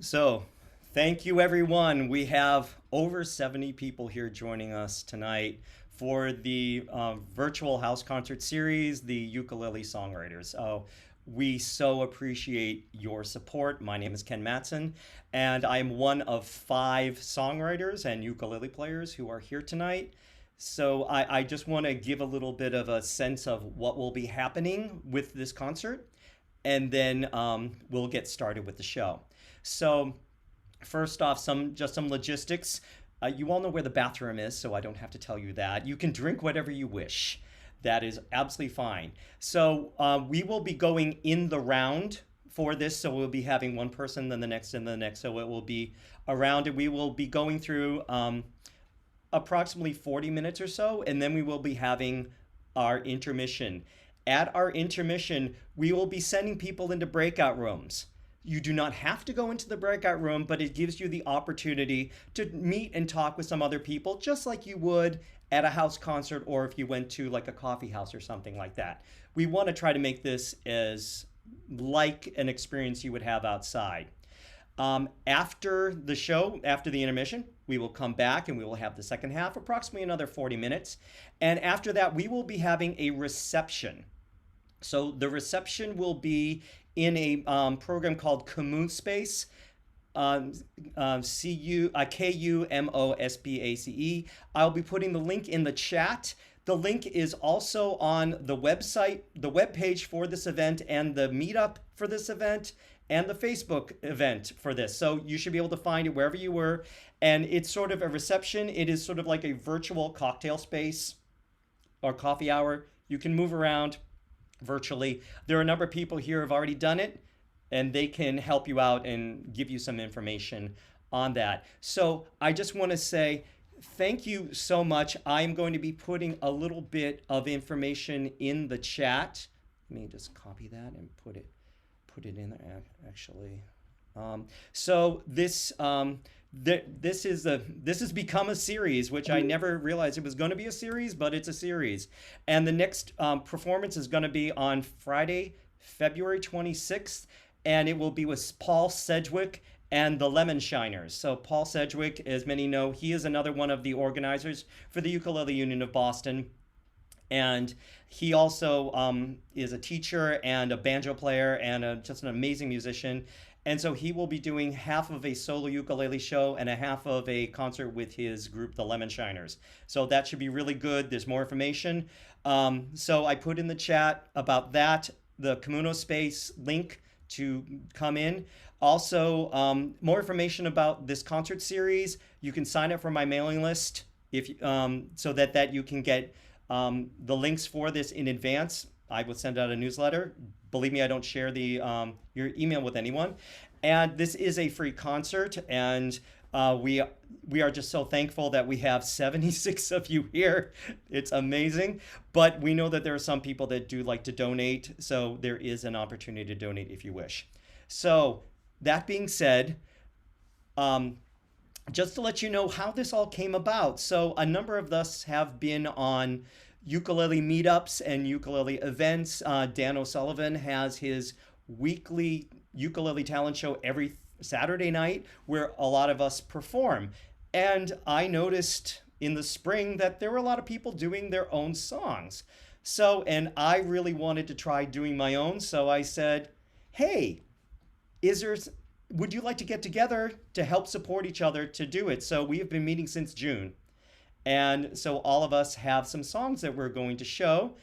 So, thank you everyone. We have over 70 people here joining us tonight for the virtual house concert series, the Ukulele Songwriters. We so appreciate your support. My name is Ken Mattsson, and I am one of five songwriters and ukulele players who are here tonight. So, I just want to give a little bit of a sense of what will be happening with this concert, and then we'll get started with the show. So, first off, some logistics. You all know where the bathroom is, so I don't have to tell you that. You can drink whatever you wish. That is absolutely fine. So we will be going in the round for this. So we'll be having one person, then the next, and the next. So it will be around, and we will be going through approximately 40 minutes or so, and then we will be having our intermission. At our intermission, we will be sending people into breakout rooms. You do not have to go into the breakout room, but it gives you the opportunity to meet and talk with some other people, just like you would at a house concert or if you went to like a coffee house or something like that. We want to try to make this as like an experience you would have outside. After the show, after the intermission, we will come back and we will have the second half, approximately another 40 minutes. And after that, we will be having a reception. So the reception will be in a program called Commune Space, Kumospace. I'll be putting the link in the chat. The link is also on the website, the web page for this event, and the meetup for this event, and the Facebook event for this. So you should be able to find it wherever you were. And it's sort of a reception. It is sort of like a virtual cocktail space or coffee hour. You can move around virtually. There are a number of people here who have already done it, and they can help you out and give you some information on that. So I just want to say thank you so much. I'm going to be putting a little bit of information in the chat. Let me just copy that and put it in there actually. So this this has become a series, which I never realized it was going to be a series, but it's a series. And the next performance is going to be on Friday, February 26th, and it will be with Paul Sedgwick and the Lemon Shiners. So Paul Sedgwick, as many know, he is another one of the organizers for the Ukulele Union of Boston. And he also is a teacher and a banjo player and just an amazing musician. And so he will be doing half of a solo ukulele show and a half of a concert with his group, the Lemon Shiners. So that should be really good. There's more information. So I put in the chat about that, the Kimono Space link to come in. Also, more information about this concert series. You can sign up for my mailing list if so that you can get the links for this in advance. I will send out a newsletter. Believe me, I don't share the your email with anyone. And this is a free concert, and we are just so thankful that we have 76 of you here. It's amazing. But we know that there are some people that do like to donate, so there is an opportunity to donate if you wish. So that being said, just to let you know how this all came about. So a number of us have been on ukulele meetups and ukulele events. Dan O'Sullivan has his weekly ukulele talent show every Saturday night where a lot of us perform. And I noticed in the spring that there were a lot of people doing their own songs. So, and I really wanted to try doing my own. So I said, hey, is there would you like to get together to help support each other to do it? So we have been meeting since June. And so all of us have some songs that we're going to show.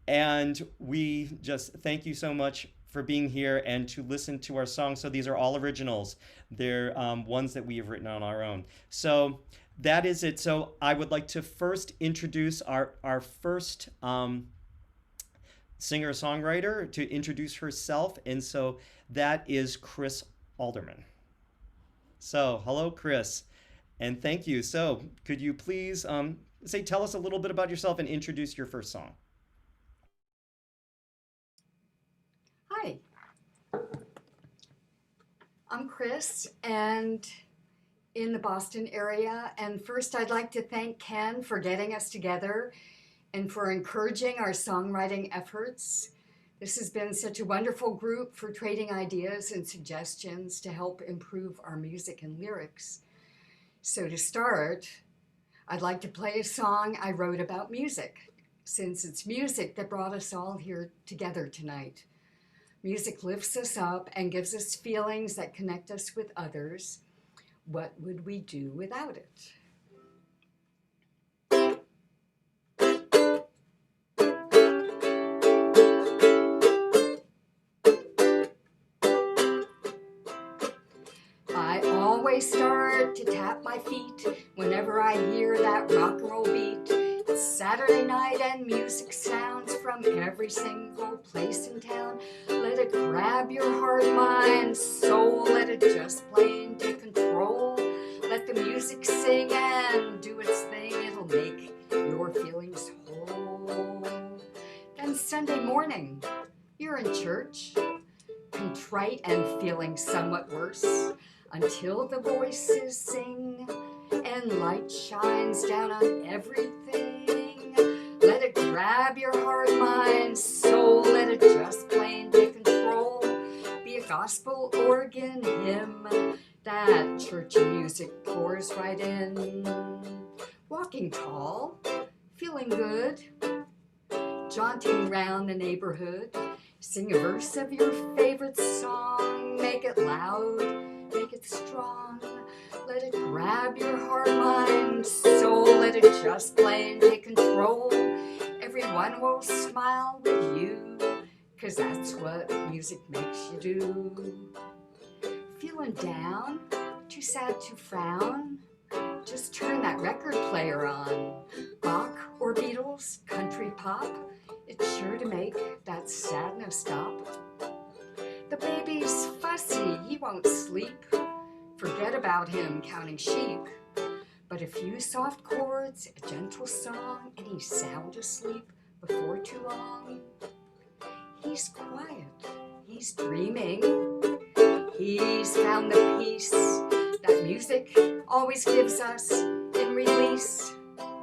And we just thank you so much for being here and to listen to our songs. So these are all originals. They're ones that we have written on our own. So that is it. So I would like to first introduce our first singer-songwriter to introduce herself. And so that is Chris Alderman. So hello, Chris. And thank you. So could you please tell us a little bit about yourself and introduce your first song? Hi, I'm Chris, and in the Boston area. And first, I'd like to thank Ken for getting us together and for encouraging our songwriting efforts. This has been such a wonderful group for trading ideas and suggestions to help improve our music and lyrics. So to start, I'd like to play a song I wrote about music, since it's music that brought us all here together tonight. Music lifts us up and gives us feelings that connect us with others. What would we do without it? I always start to tap my feet whenever I hear that rock and roll beat. It's Saturday night and music sounds from every single place in town. Let it grab your heart, mind, soul. Let it just play and take control. Let the music sing and do its thing. It'll make your feelings whole. Then Sunday morning, you're in church, contrite and feeling somewhat worse, until the voices sing and light shines down on everything. Let it grab your heart, mind, soul. Let it just plain take control. Be a gospel organ hymn that churchy music pours right in. Walking tall, feeling good, jaunting round the neighborhood. Sing a verse of your favorite song. Make it loud, make it strong. Let it grab your heart, mind, soul. Let it just play and take control. Everyone will smile with you, 'cause that's what music makes you do. Feeling down, too sad to frown? Just turn that record player on. Bach or Beatles, country pop. It's sure to make that sadness stop. The baby's fussy, he won't sleep. Forget about him counting sheep. But a few soft chords, a gentle song, and he's sound asleep before too long. He's quiet, he's dreaming. He's found the peace that music always gives us in release.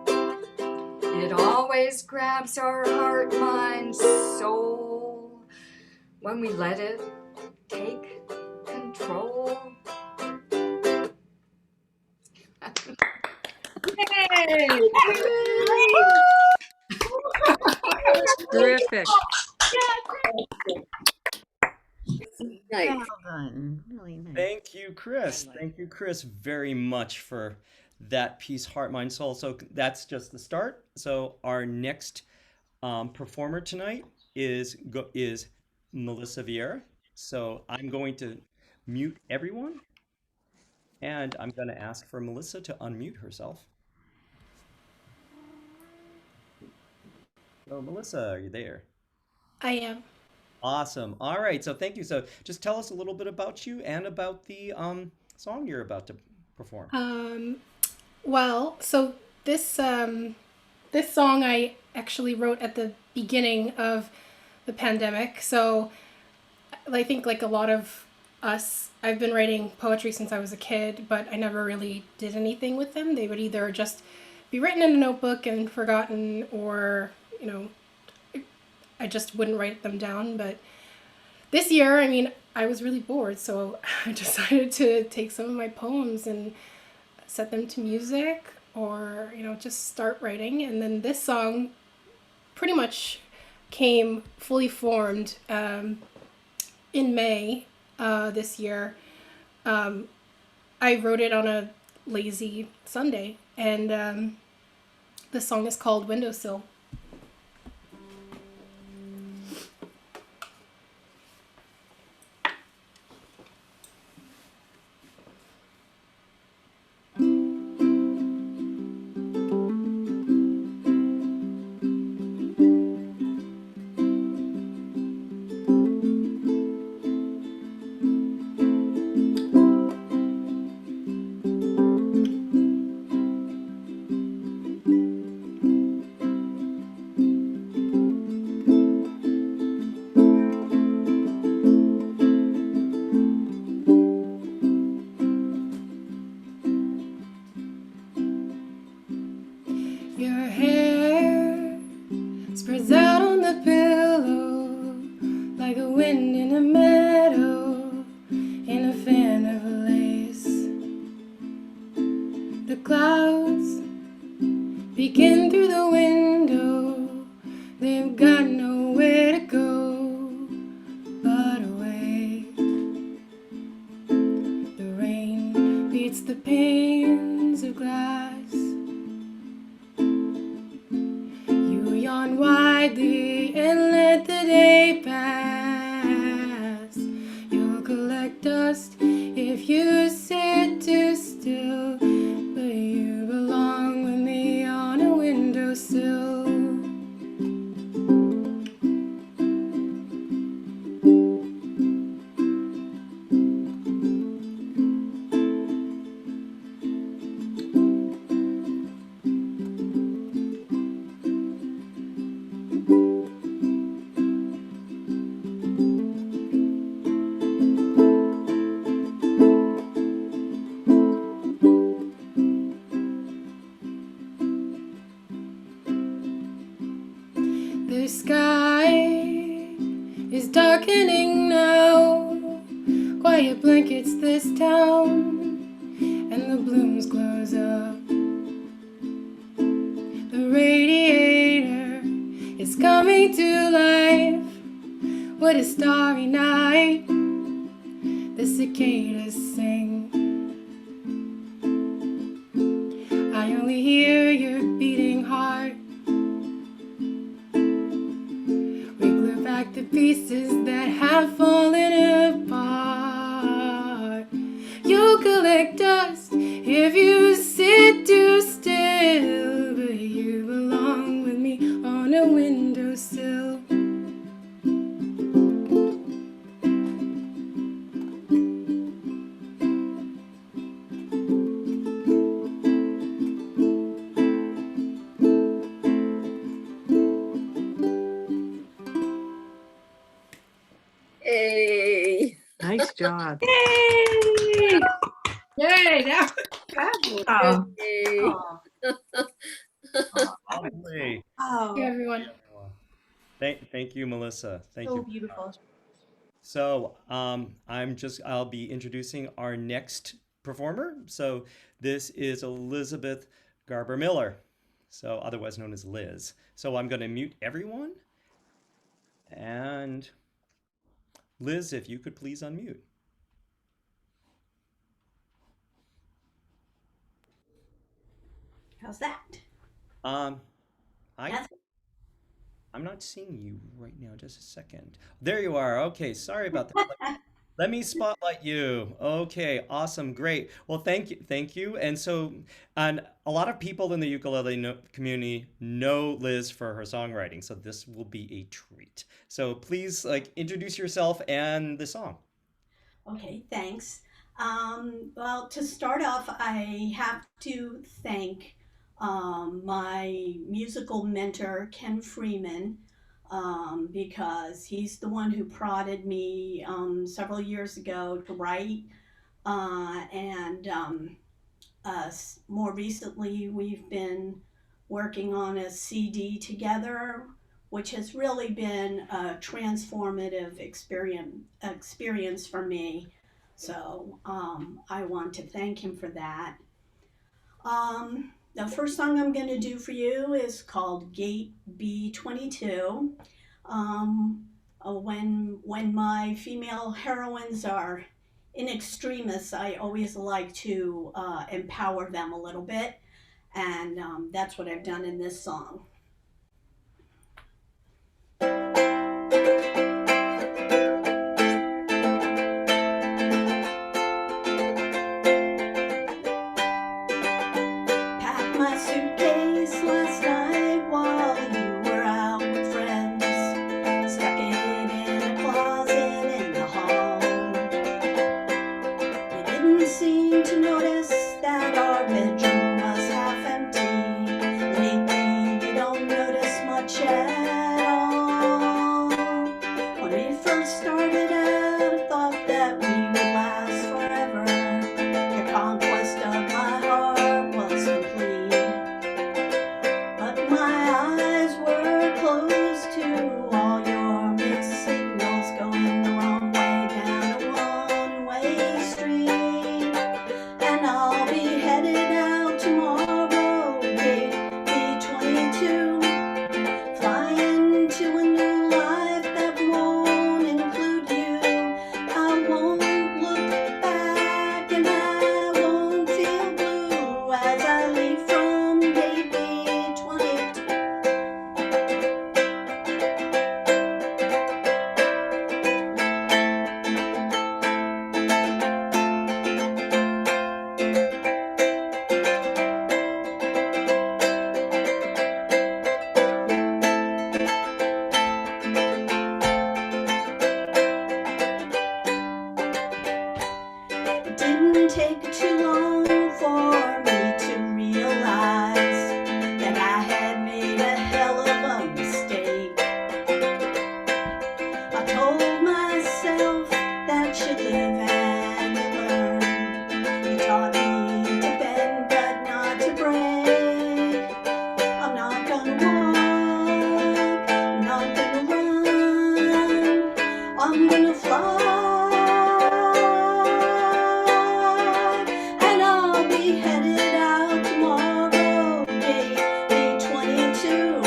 It always grabs our heart, mind, soul, when we let it take control. Yay! Terrific. Nice. Well done. Really nice. Thank you, Chris. Thank you, Chris, very much for that piece, Heart, Mind, Soul. So that's just the start. So our next performer tonight is Melissa Vieira. So I'm going to mute everyone, and I'm going to ask for Melissa to unmute herself. So Melissa, are you there? I am. Awesome. All right. So thank you. So just tell us a little bit about you and about the song you're about to perform. Well, so this song I actually wrote at the beginning of the pandemic. So I think like a lot of us, I've been writing poetry since I was a kid, but I never really did anything with them. They would either just be written in a notebook and forgotten, or, you know, I just wouldn't write them down. But this year, I mean, I was really bored, so I decided to take some of my poems and set them to music, or, you know, just start writing. And then this song pretty much came fully formed in May this year. I wrote it on a lazy Sunday, and the song is called Windowsill. the wind in a meadow, in a fan of lace. The clouds peeking through the window, they've got nowhere to go but away. The rain beats the panes of glass. You yawn widely and let the day pass. You'll collect dust if you sit too still, but you belong with me on a windowsill. The sky is darkening now. Quiet blankets this town, and the blooms close up. The radiator is coming to life. What a starry night. The cicadas sing. I only hear your beating heart. Back the pieces that have fallen apart. You'll collect dust if you sit too still, but you belong with me on a windowsill. Hey. Nice job. Yay! Yay! That was fabulous. Oh, Hey. Lovely. Hey, everyone. Thank you, Melissa. Thank So you. beautiful. So I'll be introducing our next performer. So this is Elisabeth Garber-Miller, so otherwise known as Liz. So I'm going to mute everyone. And Liz, if you could please unmute. How's that? I That's- I'm not seeing you right now. Just a second. There you are. Okay, sorry about that. Let me spotlight you. Okay, awesome, great. Well, thank you. And a lot of people in the ukulele community know Liz for her songwriting, so this will be a treat. So please, introduce yourself and the song. Okay, thanks. Well, to start off, I have to thank my musical mentor, Ken Freeman, because he's the one who prodded me several years ago to write. And more recently, we've been working on a CD together, which has really been a transformative experience for me. So I want to thank him for that. The first song I'm going to do for you is called Gate B22. When my female heroines are in extremis, I always like to empower them a little bit, and that's what I've done in this song. Packed my suitcase last night while you were out with friends. Stuck it in a closet in the hall. You didn't seem to notice that our bedroom was half empty. Lately, you don't should live and learn. He taught me to bend but not to break. I'm not gonna walk, I'm not gonna run, I'm gonna fly. And I'll be headed out tomorrow, maybe 22.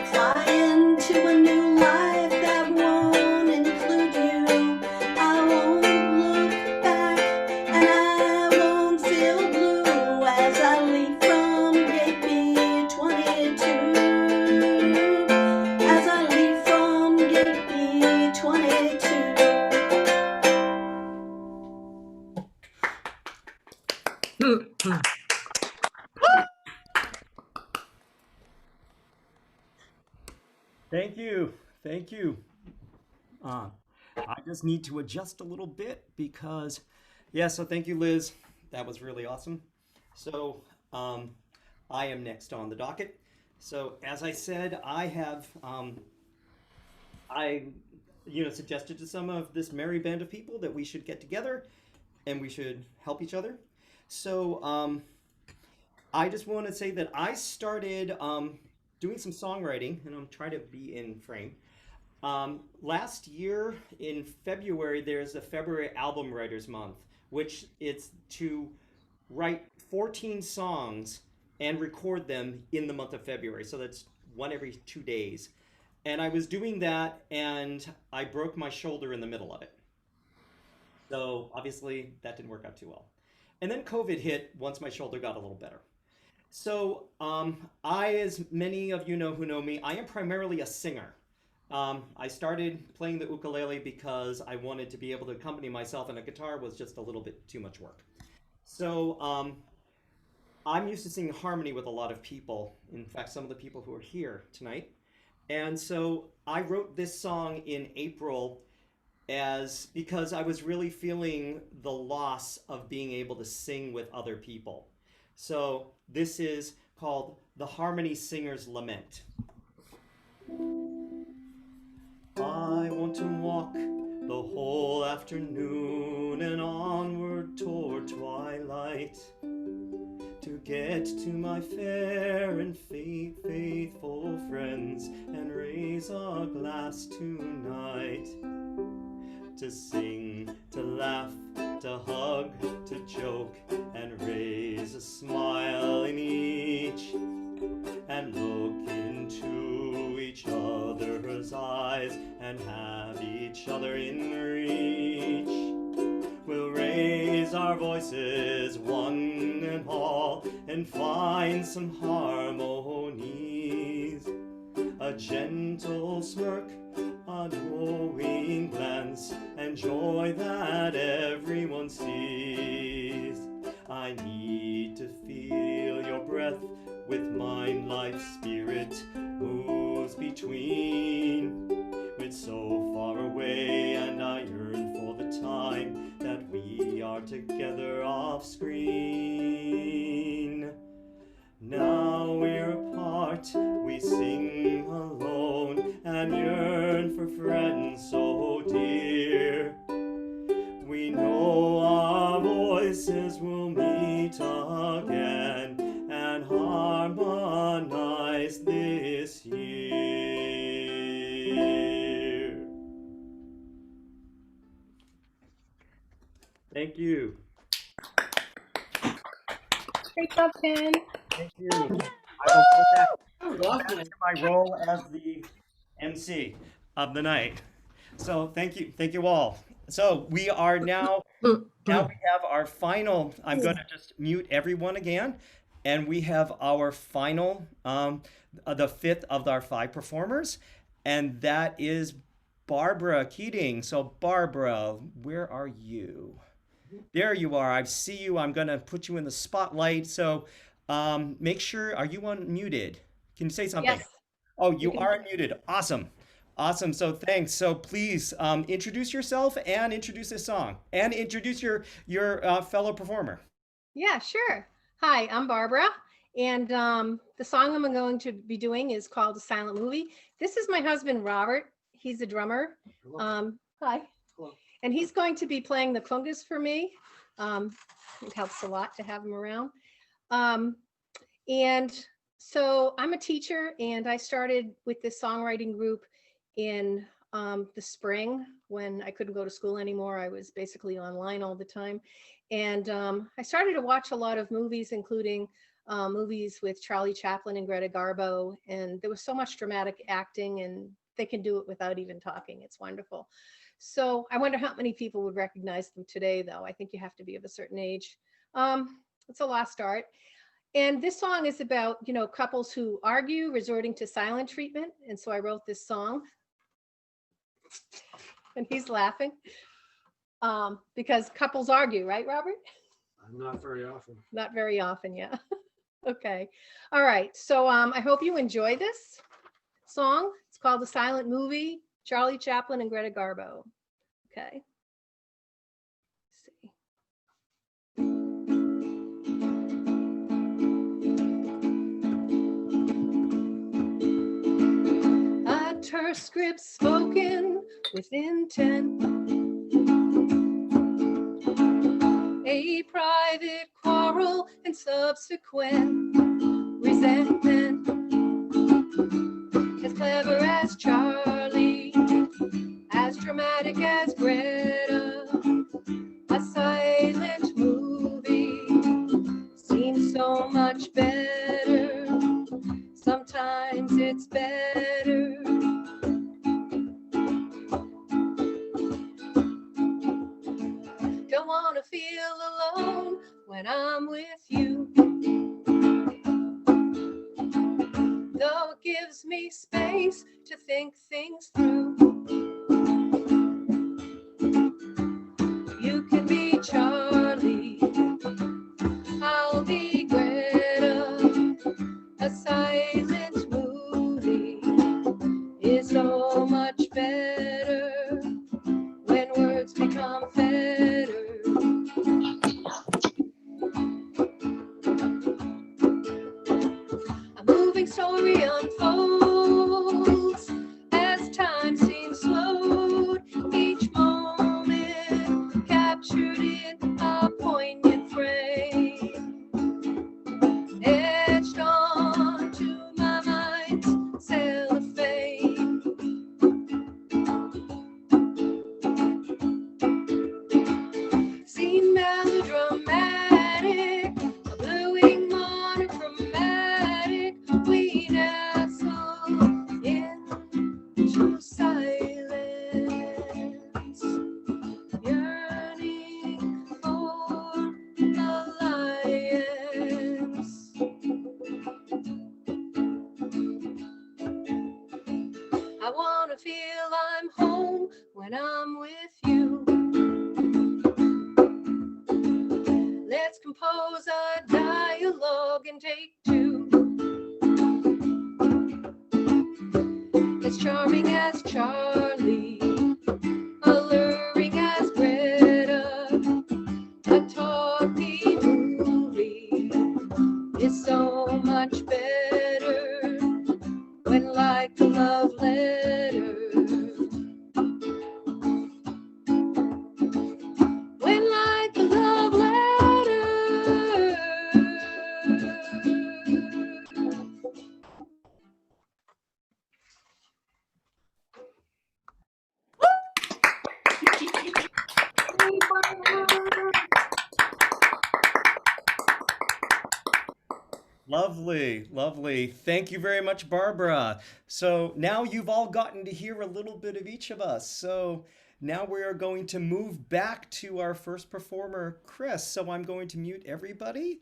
Flying to a new life that won't include you. I won't look back and I won't feel blue as I leave from gate B22. As I leave from gate B22. Thank you. Thank you. I just need to adjust a little bit because, yeah, so thank you, Liz. That was really awesome. So, I am next on the docket. So, as I said, I have, suggested to some of this merry band of people that we should get together and we should help each other. So, I just want to say that I started doing some songwriting, and I'm trying to be in frame. Last year in February, there's a February Album Writers Month, which it's to write 14 songs and record them in the month of February. So that's one every 2 days. And I was doing that, and I broke my shoulder in the middle of it. So obviously that didn't work out too well. And then COVID hit once my shoulder got a little better. So as many of you know who know me, I am primarily a singer. I started playing the ukulele because I wanted to be able to accompany myself, and a guitar was just a little bit too much work. So I'm used to singing harmony with a lot of people. In fact, some of the people who are here tonight. And so I wrote this song in April because I was really feeling the loss of being able to sing with other people. So this is called The Harmony Singer's Lament. I want to walk the whole afternoon and onward toward twilight, to get to my fair and faithful friends and raise a glass tonight. To sing, to laugh, to hug, to joke, and raise a smile in each, and look into each other's eyes and have each other in reach. We'll raise our voices one and all and find some harmonies. A gentle smirk, a knowing glance, and joy that everyone sees. I need to feel your breath with mind, life, spirit moves between. It's so far away, and I yearn for the time that we are together off screen. Now we're apart, we sing alone and yearn for friends so dear. We know our voices will meet again and harmonize this year. Thank you. Great job, Ken. Thank you. I will put that to my role as the MC of the night. So thank you all. So we are now we have our final. I'm going to just mute everyone again, and we have our final, the fifth of our 5 performers, and that is Barbara Keating. So Barbara, where are you? There you are. I see you. I'm going to put you in the spotlight. So make sure, are you unmuted? Can you say something? Yes. Oh, you are unmuted. Awesome. Awesome. So thanks. So please introduce yourself and introduce this song and introduce your fellow performer. Yeah, sure. Hi, I'm Barbara, and the song I'm going to be doing is called "A Silent Movie." This is my husband, Robert. He's a drummer. Hi. Hello. And he's going to be playing the congas for me. It helps a lot to have him around. And so I'm a teacher, and I started with this songwriting group in the spring when I couldn't go to school anymore. I was basically online all the time. And I started to watch a lot of movies, including movies with Charlie Chaplin and Greta Garbo. And there was so much dramatic acting, and they can do it without even talking. It's wonderful. So I wonder how many people would recognize them today, though. I think you have to be of a certain age. It's a lost art. And this song is about, you know, couples who argue, resorting to silent treatment. And so I wrote this song. And he's laughing because couples argue, right, Robert? Not very often. Not very often, yeah. Okay. All right. So I hope you enjoy this song. It's called The Silent Movie, Charlie Chaplin and Greta Garbo. Okay. Let's see. A terse script spoken with intent. A private quarrel and subsequent resentment. As clever as Charlie, as dramatic as Greta, a silent movie seems so much better. Sometimes it's better. Don't want to feel alone when I'm with you, though it gives me space to think things through. You can be Charlie, I'll be Greta. A silent movie is so much better when words become better. A moving story unfolds as time seems slowed, each moment captured in a poignant frame, etched onto my mind's cellophane. Scene melodramatic, a bluing monochromatic, we nestle into silence, yearning for alliance. I want to feel I'm home when I'm with you. Let's compose a dialogue and take two. As charming as Charlie, alluring as Greta, a talky movie is so much better when like a love letter. When like a love letter. Lovely, lovely. Thank you very much, Barbara. So now you've all gotten to hear a little bit of each of us. So now we are going to move back to our first performer, Chris. So I'm going to mute everybody,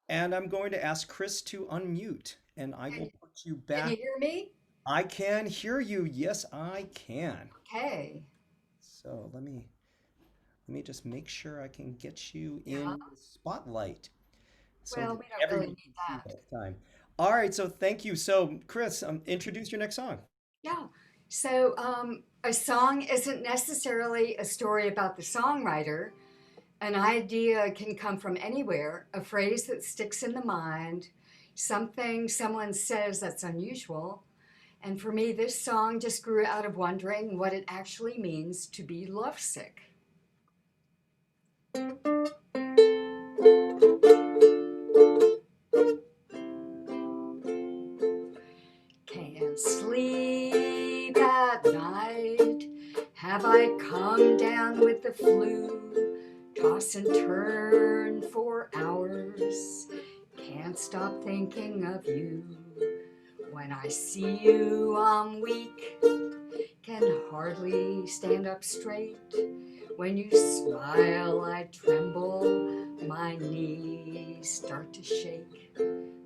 and I'm going to ask Chris to unmute, and I will put you Can you back. hear me? I can hear you. Yes, I can. Okay. So let me just make sure I can get you in Yeah. the spotlight so Well, that we don't really everyone need can see that. this time. All right, so thank you. So, Chris, introduce your next song. Yeah. So a song isn't necessarily a story about the songwriter. An idea can come from anywhere, a phrase that sticks in the mind, something someone says that's unusual. And for me, this song just grew out of wondering what it actually means to be lovesick. Can't sleep at night. Have I come down with the flu? Toss and turn for hours. Can't stop thinking of you. When I see you, I'm weak. Can hardly stand up straight. When you smile, I tremble. My knees start to shake.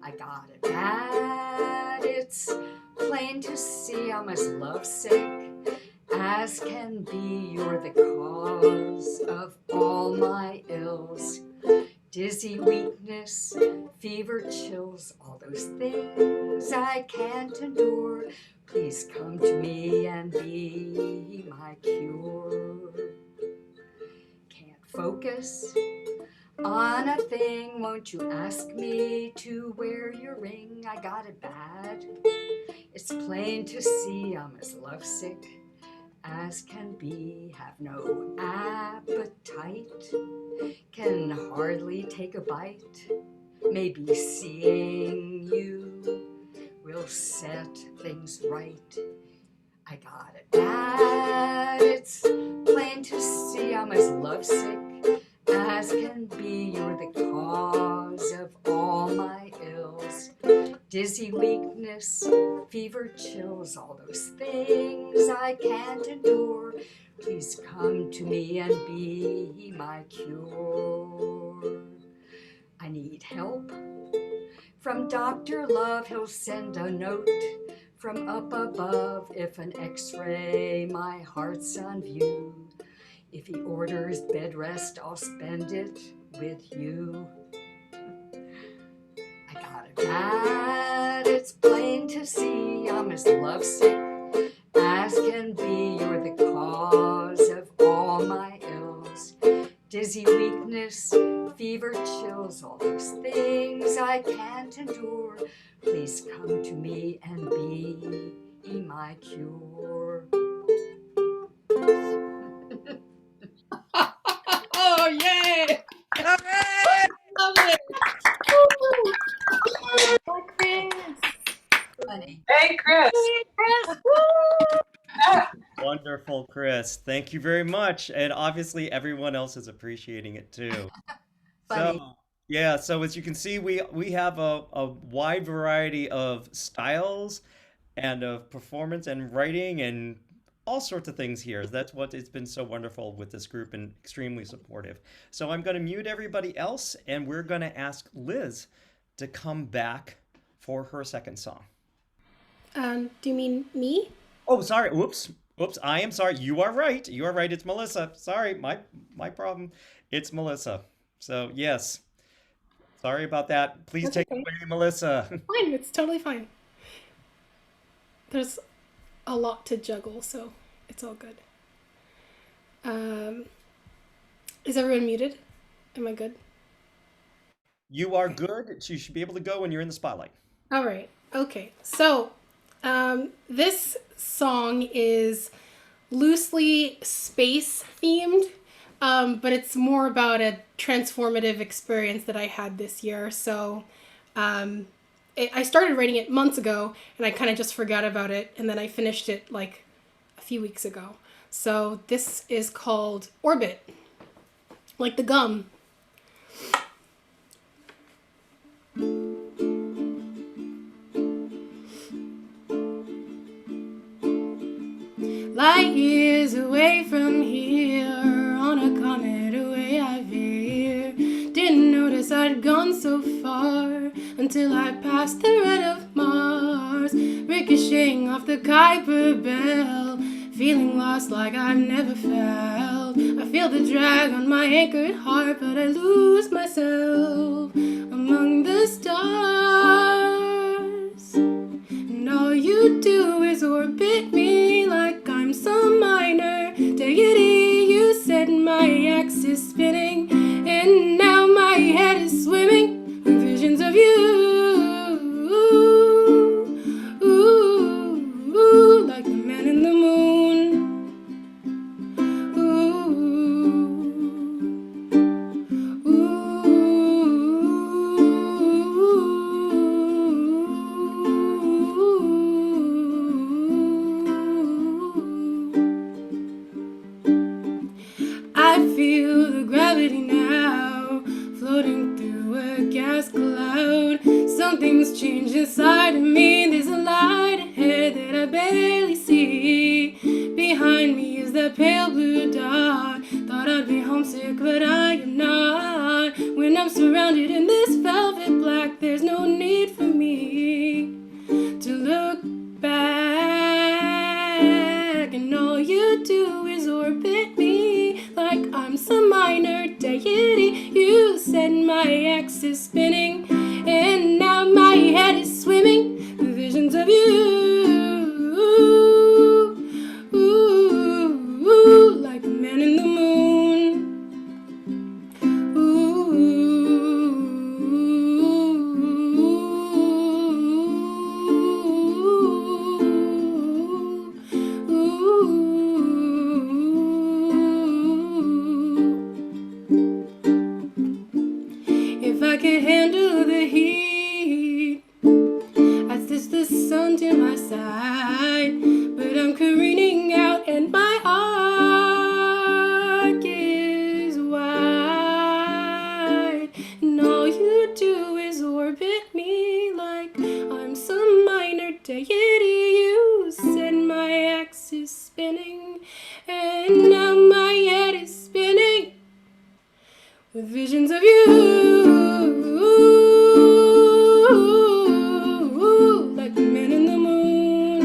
I got it bad. It's plain to see I'm as lovesick as can be. You're the cause of all my ills. Dizzy weakness, fever, chills, all those things I can't endure. Please come to me and be my cure. Can't focus on a thing. Won't you ask me to wear your ring? I got it bad. It's plain to see I'm as lovesick as can be. Have no appetite. Can hardly take a bite. Maybe seeing you will set things right. I got it bad. It's plain to see I'm as lovesick as can be. You're the cause of all my ills. Dizzy weakness, fever, chills, all those things I can't endure. Please come to me and be my cure. I need help from Dr. Love. He'll send a note from up above. If an x-ray, my heart's on view. If he orders bed rest, I'll spend it with you. I got it bad. It's plain to see I'm as lovesick as can be. You're the cause of all my ills. Dizzy weakness, fever, chills, all those things I can't endure. Please come to me and be my cure. Oh, yay! All right. Love it. Funny. Hey, Chris. Wonderful, Chris. Thank you very much. And obviously everyone else is appreciating it too. Funny. So, yeah, so as you can see, we have a wide variety of styles and of performance and writing and all sorts of things here. That's what it's been so wonderful with this group and extremely supportive. So I'm going to mute everybody else and we're going to ask Liz to come back for her second song. Do you mean me? Oh, sorry. Whoops. Whoops. I am sorry. You are right. You are right. It's Melissa. Sorry. My problem. It's Melissa. So, yes. Sorry about that. Please That's take okay. it away, Melissa. Fine, it's totally fine. There's a lot to juggle, so it's all good. Is everyone muted? Am I good? You are good. You should be able to go when you're in the spotlight. All right. Okay. So, this song is loosely space themed, but it's more about a transformative experience that I had this year. So, I started writing it months ago, and I kind of just forgot about it, and then I finished it like a few weeks ago. So this is called Orbit, like the gum. Light years away from here, on a comet away I veer. Didn't notice I'd gone so far until I passed the red of Mars, ricocheting off the Kuiper Belt, feeling lost like I've never felt. I feel the drag on my anchored heart, but I lose myself among the stars. And all you do is orbit me like I'm some minor deity. You set my axis spinning, and now my head is swimming with visions of you. Ooh, ooh, Things change inside of me. There's a light ahead that I barely see. Behind me is that pale blue dot. Thought I'd be homesick, but I am not. When I'm surrounded in this velvet black, there's no need for me to look back. And all you do is orbit me like I'm some minor deity. You said my axis spinning, and now my head is swimming with visions of you. Ooh, like the man in the moon. If I could handle the heat, I'd stitch the sun to my side. But I'm careening out and my arc is wide. And all you do is orbit me like I'm some minor deity. You said my axis is spinning, and now my head is spinning with visions of you. Like the man in the moon.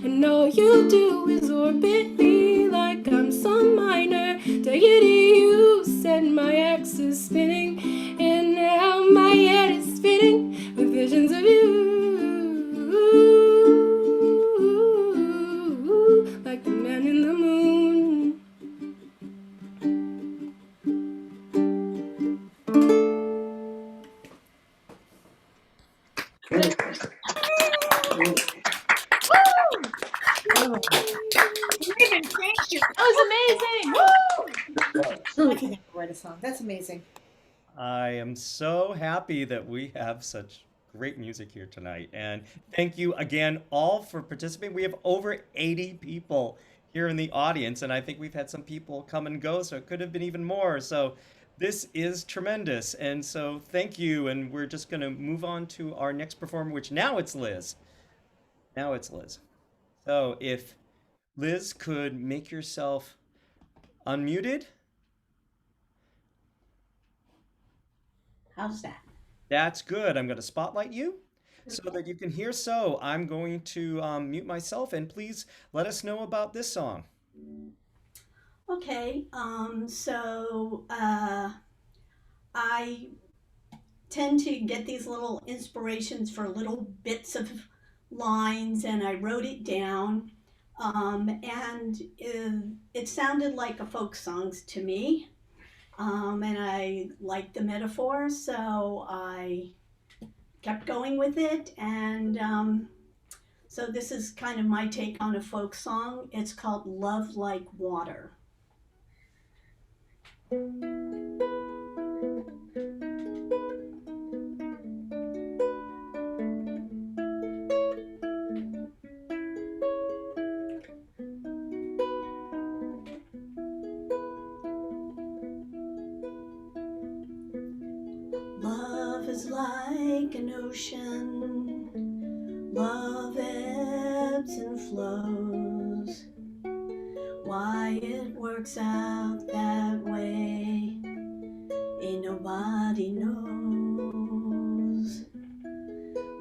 And all you do is orbit me like I'm some minor deity. You said my axis is spinning, and now my head is spinning with visions of you. Like the man in the moon. Thank you. That was amazing. Woo! I can never write a song. That's amazing. I am so happy that we have such great music here tonight. And thank you again all for participating. We have over 80 people here in the audience, and I think we've had some people come and go, so it could have been even more. So this is tremendous. And so thank you. And we're just going to move on to our next performer, which now it's Liz. Now it's Liz. So if Liz could make yourself unmuted. How's that? That's good. I'm going to spotlight you so that you can hear. So I'm going to mute myself, and please let us know about this song. Okay, I tend to get these little inspirations for little bits of lines, and I wrote it down, and it sounded like a folk song to me, and I liked the metaphor, so I kept going with it, and so this is kind of my take on a folk song. It's called Love Like Water. Love is like an ocean, love ebbs and flows. Why it works out that way, ain't nobody knows.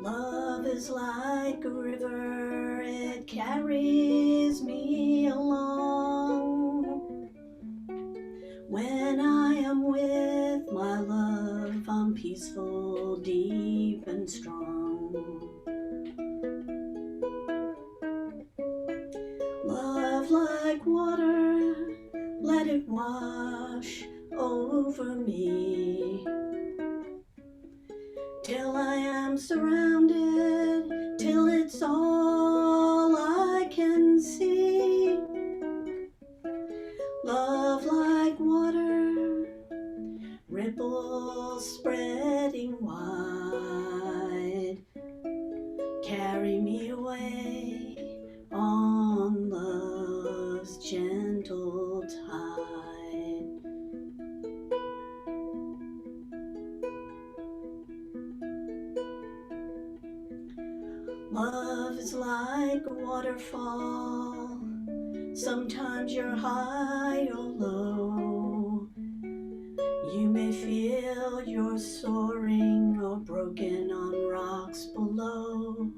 Love is like a river, it carries me along. When I am with my love, I'm peaceful, deep and strong. Love like water, let it wash over me, till I am surrounded, till it's all I can see. Love like water, ripples spreading wide. is like a waterfall. Sometimes you're high or low. You may feel you're soaring or broken on rocks below.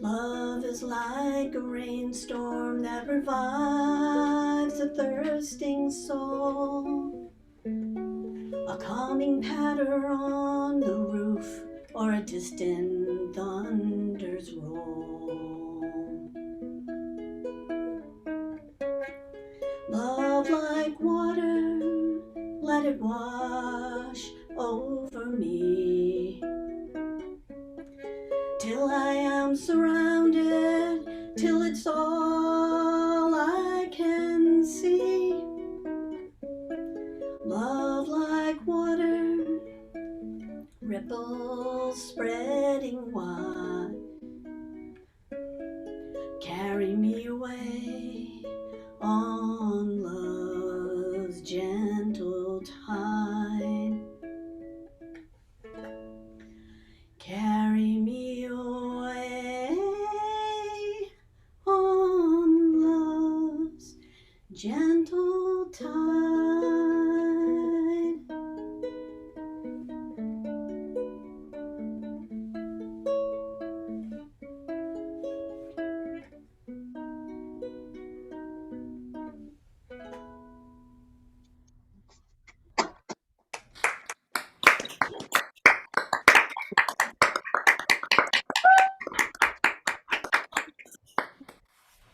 Love is like a rainstorm that revives a thirsting soul. A calming patter on the roof or a distant thunder's roll. Love like water, let it wash over me, till I am surrounded, till it's all I can see. Love like water, ripples spreading wide, carry me away on love's gentle tide. Carry me away on love's gentle tide.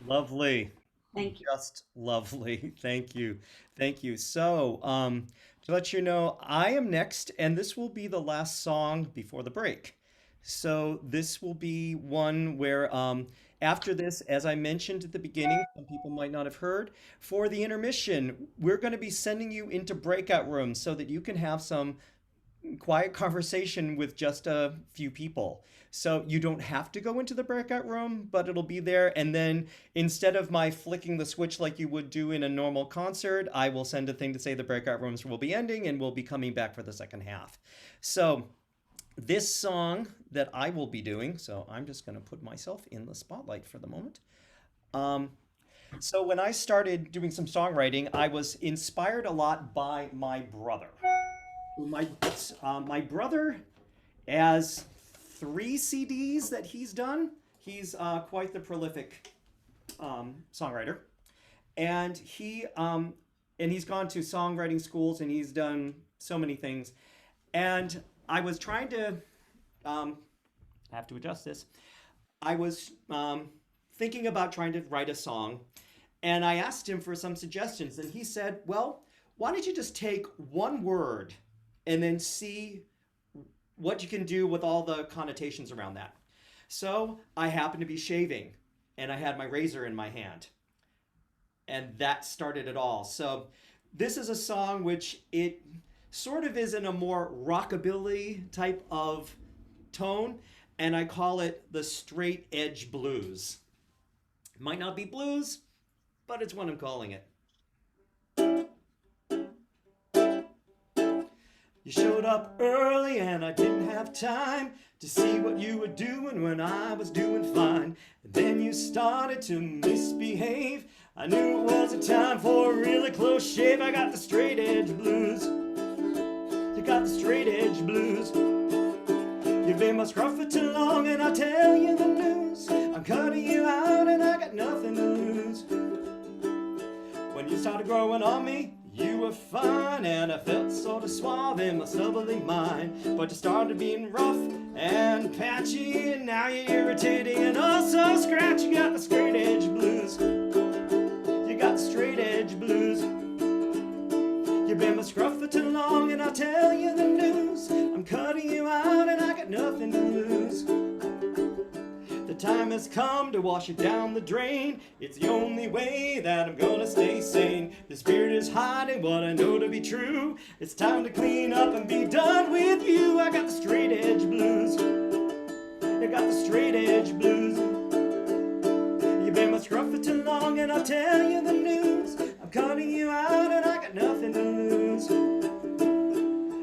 Lovely. Thank you. Just lovely. Thank you. Thank you. So, to let you know, I am next, and this will be the last song before the break. So, this will be one where, after this, as I mentioned at the beginning, some people might not have heard, for the intermission, we're going to be sending you into breakout rooms so that you can have some quiet conversation with just a few people. So you don't have to go into the breakout room, but it'll be there. And then instead of my flicking the switch like you would do in a normal concert, I will send a thing to say the breakout rooms will be ending and we'll be coming back for the second half. So this song that I will be doing, so I'm just going to put myself in the spotlight for the moment. So when I started doing some songwriting, I was inspired a lot by my brother. My brother has 3 CDs that he's done. He's quite the prolific songwriter, and he's gone to songwriting schools and he's done so many things. And I was trying to I have to adjust this. I was thinking about trying to write a song, and I asked him for some suggestions, and he said, "Well, why don't you just take one word and then see what you can do with all the connotations around that." So I happened to be shaving, and I had my razor in my hand. And that started it all. So this is a song which it sort of is in a more rockabilly type of tone, and I call it the straight edge blues. It might not be blues, but it's what I'm calling it. You showed up early and I didn't have time to see what you were doing when I was doing fine. And then you started to misbehave. I knew it was a time for a really close shave. I got the straight edge blues. You got the straight edge blues. You've been my scruff for too long and I'll tell you the news. I'm cutting you out and I got nothing to lose. When you started growing on me, you were fine, and I felt sort of suave in my stubbly mind. But you started being rough and patchy, and now you're irritating and also scratchy. You got the straight edge blues. You got the straight edge blues. You've been my scruff for too long, and I'll tell you the news. I'm cutting you out, and I got nothing to lose. The time has come to wash it down the drain. It's the only way that I'm gonna stay sane. The spirit is hiding what I know to be true. It's time to clean up and be done with you. I got the straight edge blues. I got the straight edge blues. You've been my scruff for too long and I'll tell you the news. I'm cutting you out and I got nothing to lose.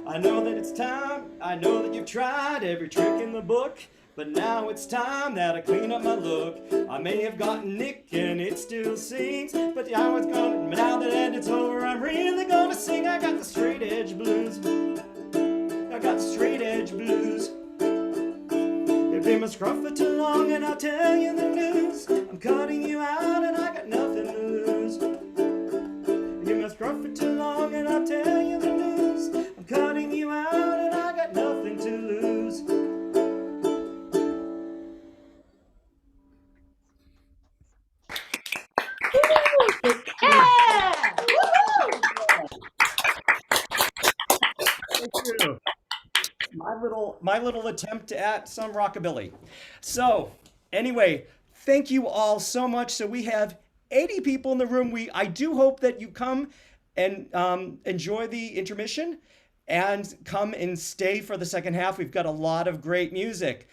I know that it's time. I know that you've tried every trick in the book. But now it's time that I clean up my look. I may have gotten Nick and it still sings, but now it's gone. Now that it's over, I'm really gonna sing. I got the straight edge blues. I got the straight edge blues. You've been my scruff for too long, and I'll tell you the news. I'm cutting you out, and I got nothing to lose. You've been my scruff for too long, and I'll tell you the news. I'm cutting you out, and I got nothing to lose. Yeah! Thank you. My little attempt at some rockabilly. So anyway, thank you all so much. So we have 80 people in the room. I do hope that you come and enjoy the intermission and come and stay for the second half. We've got a lot of great music.